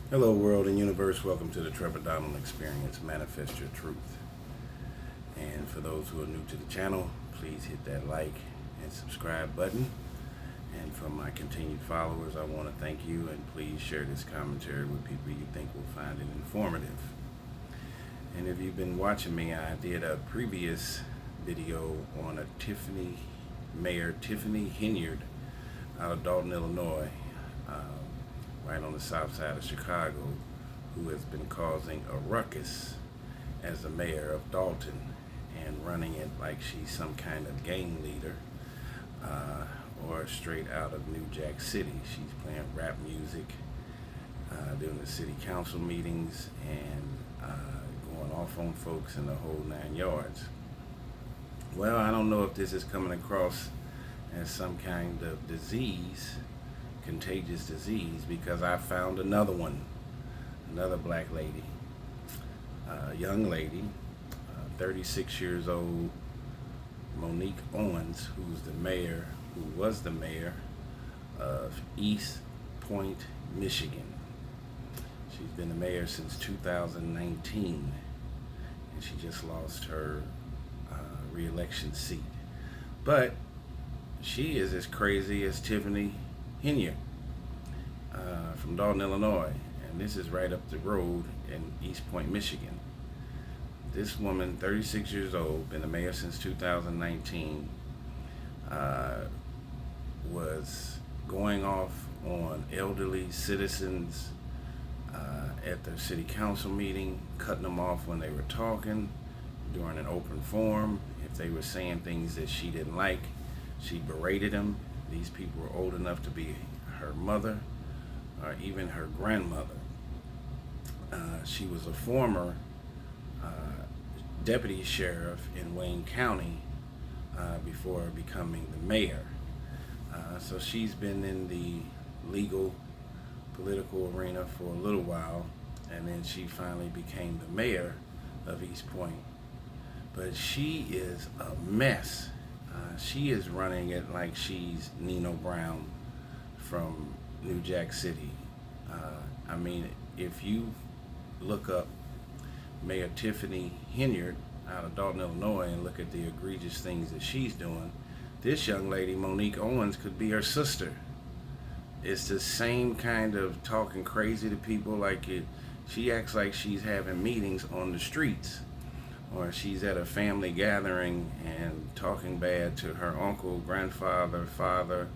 Hello, world and universe. Welcome to the Trevor Donald Experience. Manifest your truth. And for those who are new to the channel, please hit that like and subscribe button. And for my continued followers, I want to thank you, and please share this commentary with people you think will find it informative. And if you've been watching me, I did a previous video on Mayor Tiffany Henyard out of Dalton, Illinois, right on the south side of Chicago, who has been causing a ruckus as the mayor of Dalton and running it like she's some kind of gang leader or straight out of New Jack City. She's playing rap music during the city council meetings and going off on folks in the whole 9 yards. Well, I don't know if this is coming across as some kind of contagious disease, because I found another one, another black lady, young lady, 36 years old, Monique Owens, who was the mayor of Eastpointe, Michigan. She's been the mayor since 2019, and she just lost her re-election seat. But she is as crazy as Tiffany Henyard from Dalton, Illinois, and this is right up the road in Eastpointe, Michigan. This woman, 36 years old, been the mayor since 2019, was going off on elderly citizens at their city council meeting, cutting them off when they were talking during an open forum. If they were saying things that she didn't like, she berated them. These people were old enough to be her mother or even her grandmother. She was a former deputy sheriff in Wayne County before becoming the mayor. So she's been in the legal, political arena for a little while, and then she finally became the mayor of Eastpointe. But she is a mess. She is running it like she's Nino Brown from New Jack City. I mean, if you look up Mayor Tiffany Henyard out of Dalton, Illinois, and look at the egregious things that she's doing, this young lady, Monique Owens, could be her sister. It's the same kind of talking crazy to people. Like she acts like she's having meetings on the streets, or she's at a family gathering and talking bad to her uncle, grandfather, father,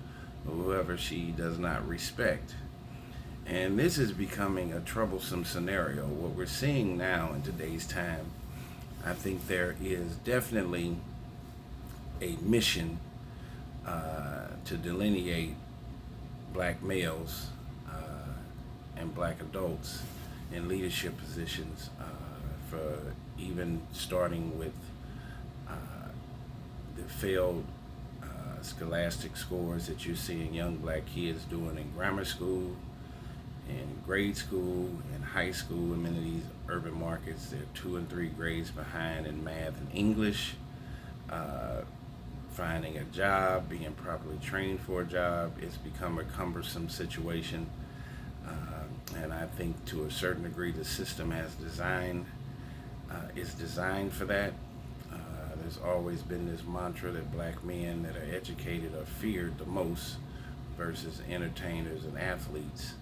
or whoever she does not respect. And this is becoming a troublesome scenario. What we're seeing now in today's time, I think there is definitely a mission to delineate black males and black adults in leadership positions, for even starting with the failed scholastic scores that you're seeing young black kids doing in grammar school, in grade school, in high school. In many of these urban markets, they're 2 and 3 grades behind in math and English. Finding a job, being properly trained for a job, it's become a cumbersome situation. And I think to a certain degree the system is designed for that. There's always been this mantra that black men that are educated are feared the most versus entertainers and athletes.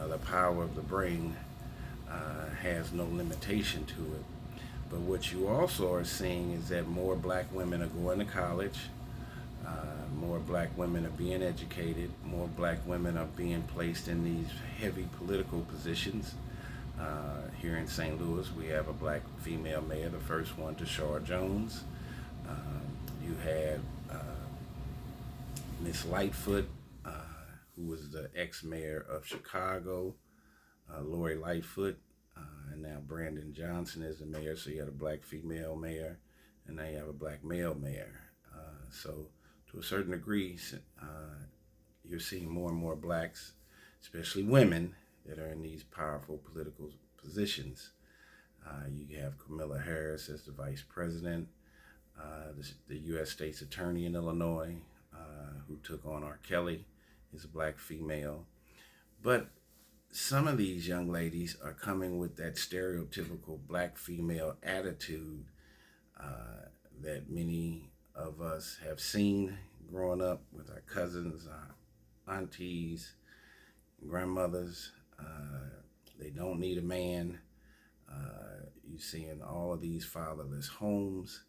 The power of the brain has no limitation to it. But what you also are seeing is that more black women are going to college, more black women are being educated, more black women are being placed in these heavy political positions. Here in St. Louis, we have a black female mayor, the first one, Tashara Jones. You had Miss Lightfoot, who was the ex-mayor of Chicago, Lori Lightfoot, and now Brandon Johnson is the mayor. So you had a black female mayor, and now you have a black male mayor. So to a certain degree, you're seeing more and more blacks, especially women, that are in these powerful political positions. You have Kamala Harris as the vice president, the U.S. State's Attorney in Illinois, who took on R. Kelly, is a black female. But some of these young ladies are coming with that stereotypical black female attitude uh, that many of us have seen growing up with our cousins, our aunties, grandmothers. They don't need a man. You're seeing all of these fatherless homes,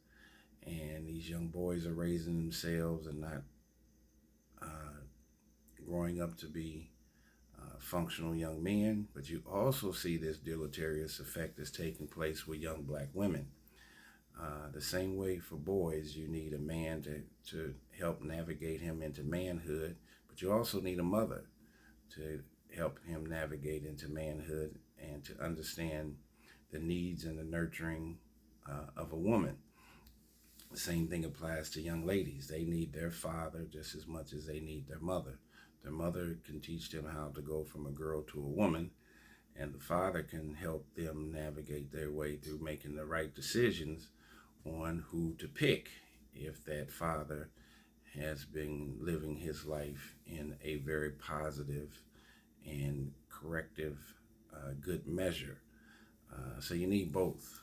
and these young boys are raising themselves and not uh, growing up to be functional young men. But you also see this deleterious effect that's taking place with young black women. The same way for boys, you need a man to help navigate him into manhood, but you also need a mother to help him navigate into manhood and to understand the needs and the nurturing of a woman. The same thing applies to young ladies. They need their father just as much as they need their mother. Their mother can teach them how to go from a girl to a woman, and the father can help them navigate their way through making the right decisions on who to pick if that father has been living his life in a very positive and corrective, good measure. So you need both.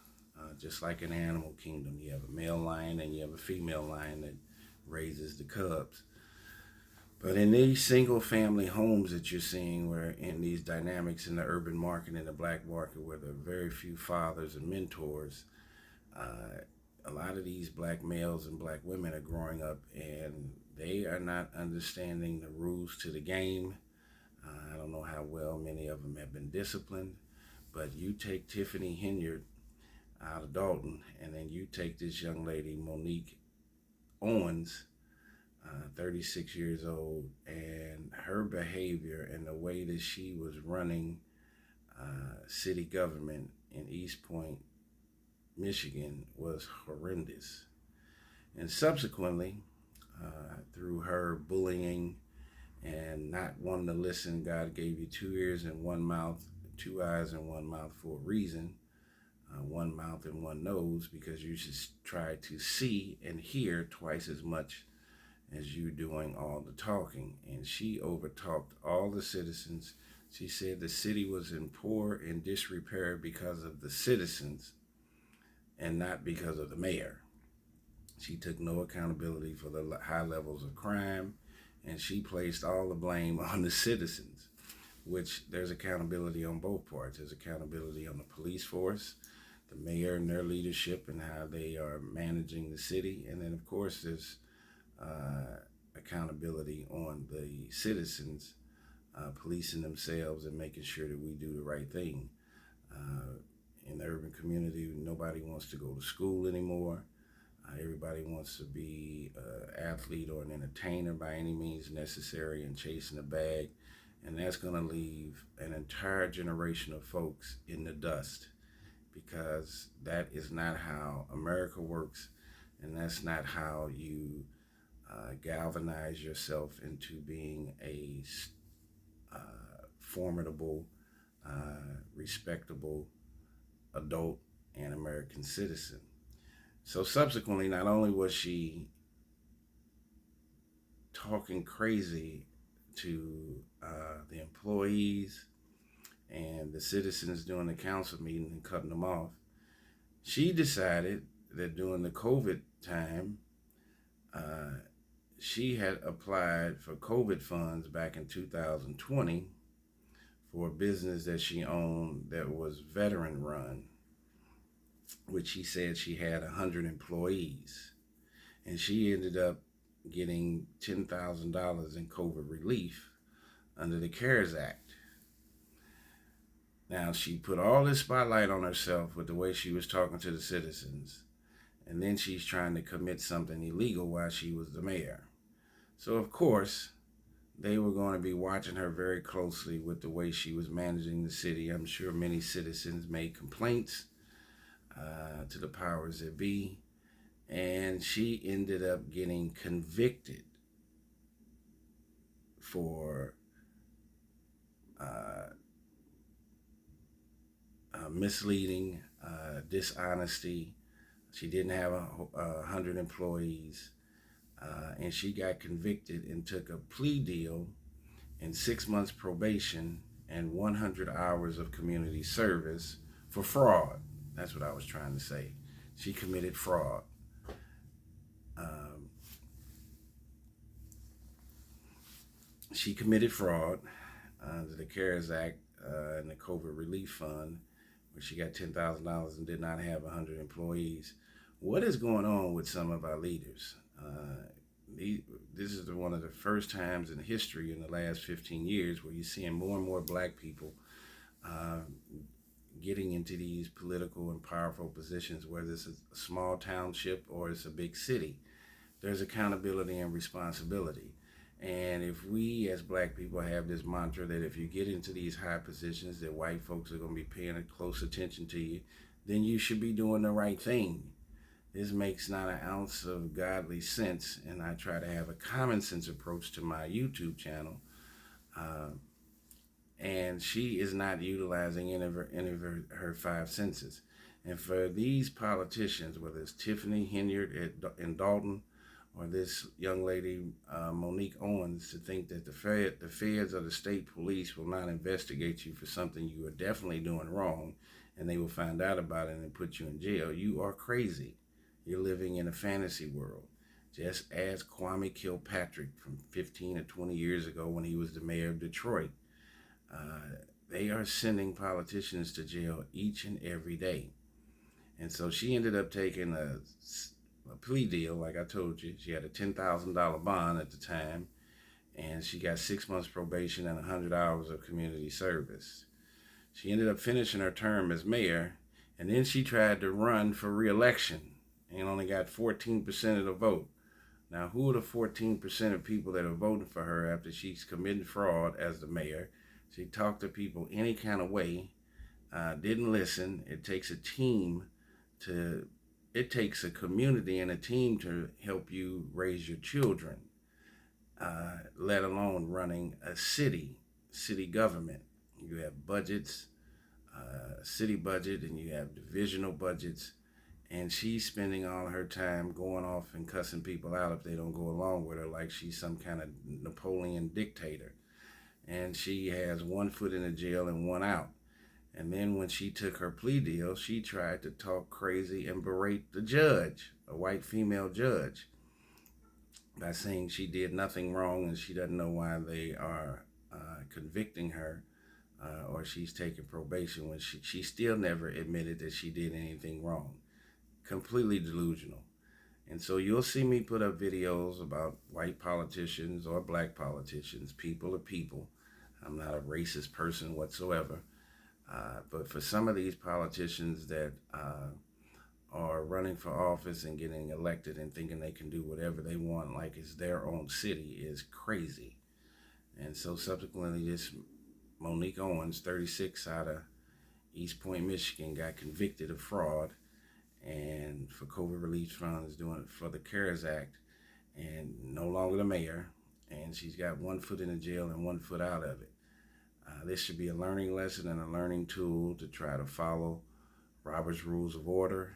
Just like in animal kingdom, you have a male lion and you have a female lion that raises the cubs. But in these single family homes that you're seeing, where in these dynamics in the urban market and the black market, where there are very few fathers and mentors, a lot of these black males and black women are growing up and they are not understanding the rules to the game. I don't know how well many of them have been disciplined, but you take Tiffany Henyard out of Dalton, and then you take this young lady, Monique Owens, 36 years old, and her behavior and the way that she was running city government in Eastpointe, Michigan, was horrendous. And subsequently, through her bullying and not wanting to listen, God gave you 2 ears and 1 mouth, 2 eyes and 1 mouth for a reason. 1 mouth and 1 nose, because you should try to see and hear twice as much as you doing all the talking. And she overtalked all the citizens. She said the city was in poor and disrepair because of the citizens and not because of the mayor. She took no accountability for the high levels of crime, and she placed all the blame on the citizens, which there's accountability on both parts. There's accountability on the police force, the mayor and their leadership and how they are managing the city. And then, of course, there's accountability on the citizens policing themselves and making sure that we do the right thing. In the urban community, nobody wants to go to school anymore. Everybody wants to be an athlete or an entertainer by any means necessary and chasing a bag. And that's going to leave an entire generation of folks in the dust, because that is not how America works, and that's not how you galvanize yourself into being a formidable, respectable adult and American citizen. So subsequently, not only was she talking crazy to the employees and the citizens during the council meeting and cutting them off, she decided that during the COVID time, she had applied for COVID funds back in 2020 for a business that she owned that was veteran run, which she said she had 100 employees. And she ended up getting $10,000 in COVID relief under the CARES Act. Now, she put all this spotlight on herself with the way she was talking to the citizens, and then she's trying to commit something illegal while she was the mayor. So, of course, they were going to be watching her very closely with the way she was managing the city. I'm sure many citizens made complaints to the powers that be, and she ended up getting convicted for misleading, dishonesty. She didn't have 100 employees, and she got convicted and took a plea deal and 6 months probation and 100 hours of community service for fraud. That's what I was trying to say. She committed fraud. Um, she committed fraud under the CARES Act and the COVID Relief Fund, where she got $10,000 and did not have 100 employees. What is going on with some of our leaders? This is one of the first times in history in the last 15 years where you're seeing more and more black people uh, getting into these political and powerful positions, whether it's a small township or it's a big city. There's accountability and responsibility. And if we as black people have this mantra that if you get into these high positions that white folks are going to be paying close attention to you, then you should be doing the right thing. This makes not an ounce of godly sense, and I try to have a common sense approach to my YouTube channel. Uh, and she is not utilizing any of her five senses. And for these politicians, whether it's Tiffany Henyard in Dalton, or this young lady, Monique Owens, to think that the feds or the state police will not investigate you for something you are definitely doing wrong, and they will find out about it and put you in jail, you are crazy. You're living in a fantasy world. Just ask Kwame Kilpatrick from 15 or 20 years ago when he was the mayor of Detroit. They are sending politicians to jail each and every day. And so she ended up taking a plea deal, like I told you. She had a $10,000 bond at the time, and she got 6 months probation and 100 hours of community service. She ended up finishing her term as mayor, and then she tried to run for re-election and only got 14% of the vote. Now, who are the 14% of people that are voting for her after she's committed fraud as the mayor? She talked to people any kind of way, didn't listen. It takes a community and a team to help you raise your children, let alone running a city government. You have budgets, city budget, and you have divisional budgets. And she's spending all her time going off and cussing people out if they don't go along with her, like she's some kind of Napoleon dictator. And she has one foot in the jail and one out. And then when she took her plea deal, she tried to talk crazy and berate the judge, a white female judge, by saying she did nothing wrong and she doesn't know why they are convicting her or she's taking probation, when she still never admitted that she did anything wrong. Completely delusional. And so you'll see me put up videos about white politicians or black politicians. People are people. I'm not a racist person whatsoever. But for some of these politicians that are running for office and getting elected and thinking they can do whatever they want like it's their own city is crazy. And so subsequently, this Monique Owens, 36, out of Eastpointe, Michigan, got convicted of fraud and for COVID relief funds, doing it for the CARES Act, and no longer the mayor. And she's got one foot in the jail and one foot out of it. This should be a learning lesson and a learning tool to try to follow Robert's Rules of Order,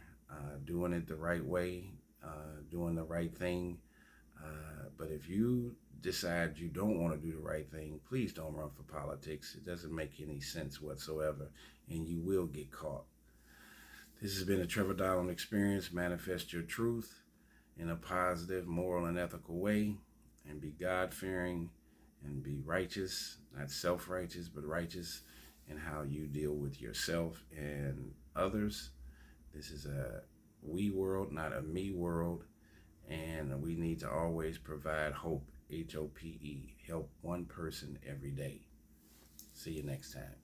doing it the right way, doing the right thing. But if you decide you don't want to do the right thing, please don't run for politics. It doesn't make any sense whatsoever, and you will get caught. This has been a Trevor Donald Experience. Manifest your truth in a positive, moral, and ethical way, and be God-fearing and be righteous, not self-righteous, but righteous in how you deal with yourself and others. This is a we world, not a me world, and we need to always provide hope, HOPE, help one person every day. See you next time.